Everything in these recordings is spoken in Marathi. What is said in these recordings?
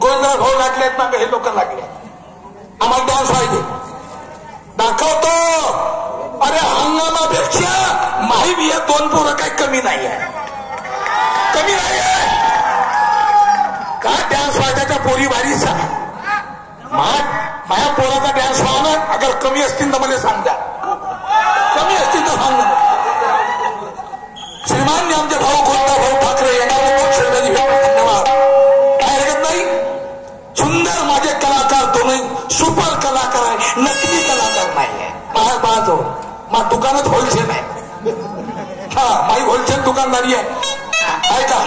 गोविंदराव भाऊ लागलेत ना, हे लोक लागले. आम्हाला डान्स पाहिजे, दाखवतो. अरे हंगामापेक्षा माहीम या 2 पोरं काही कमी नाही आहे, कमी नाही आहे का? डान्स वाजायच्या पोरी भारीचा माझ्या पोराचा डान्स व्हावं. अगर कमी असतील तर मला सांग द्या, कमी असतील तर सांग. श्रीमान आमचे भाऊ कोणता भाऊ ठाकरे येणार धन्यवाद. काय हरकत नाही. सुंदर माझे कलाकार दोन्ही सुपर कलाकार आहे, नकली कलाकार नाही आहे. माझ्या पाहतो मा दुकानात होलसेल आहे. हा माझी होलसेल दुकानदारी आहे का?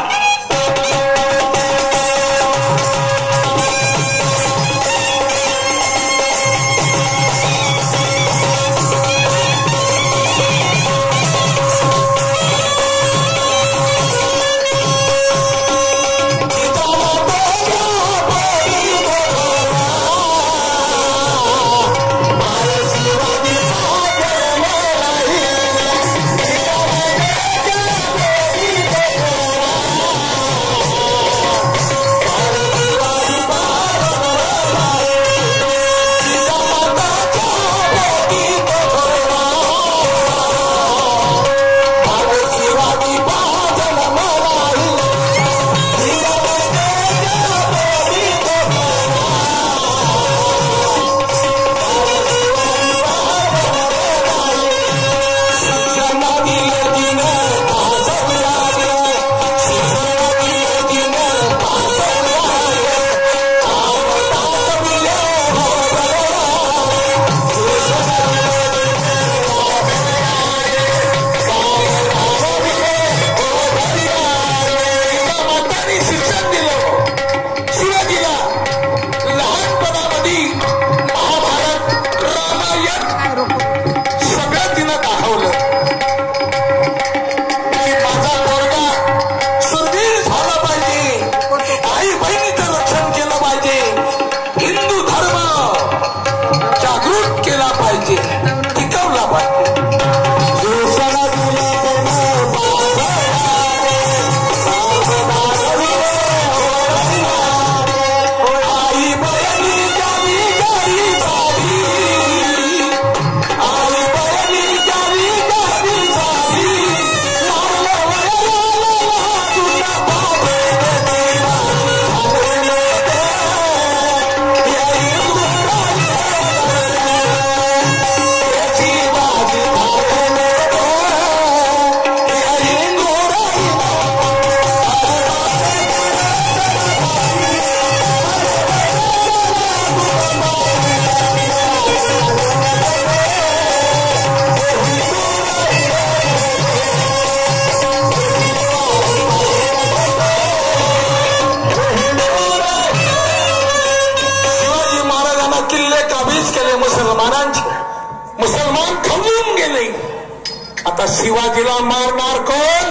शिवाजीला मारणार कोण?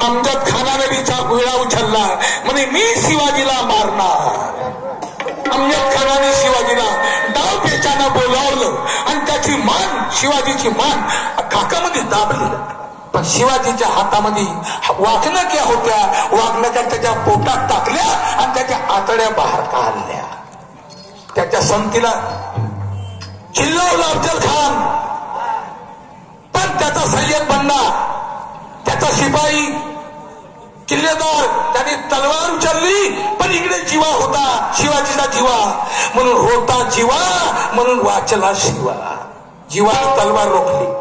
अमजद खानाने बी विळा उचलला म्हणे मी शिवाजीला मारणार. अमजद खानाने शिवाजीला डाव पेचानं बोलावलं आणि त्याची मान, शिवाजीची मान काकामध्ये दाबली. पण शिवाजीच्या हातामध्ये वाघनक्या होत्या, वाघनक्या त्याच्या पोटात टाकल्या आणि त्याच्या आतड्या बाहेर काढल्या. त्याच्या संतीला चिल्लावला अफजल खान. पण त्याचा सय्यद बंदा, त्याचा शिपाई किल्लेदार, त्याने तलवार उचलली पण इकडे जीवा होता, शिवाजीचा जीवा. म्हणून होता जीवा म्हणून वाचला शिवा. जीवाने तलवार रोखली.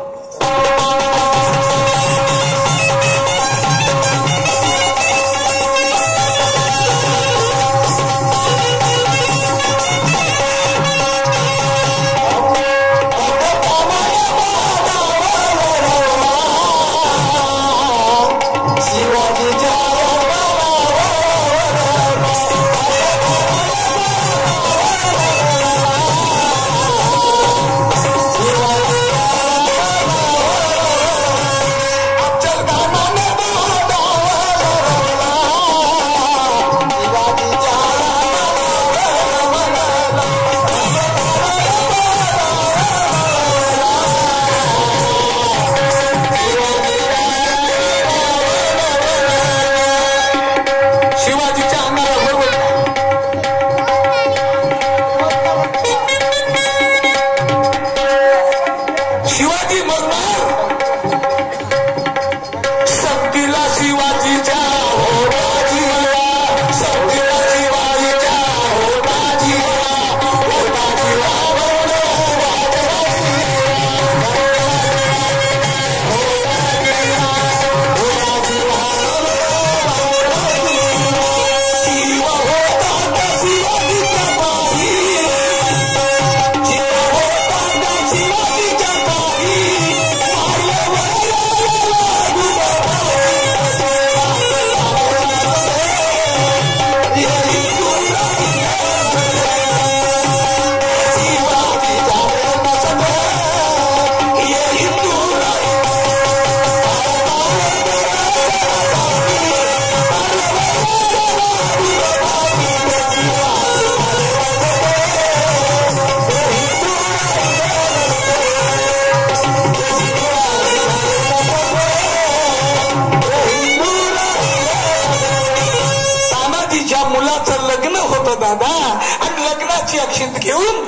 मुलाचं लग्न होतं दादा, आणि लग्नाची अक्षिंत घेऊन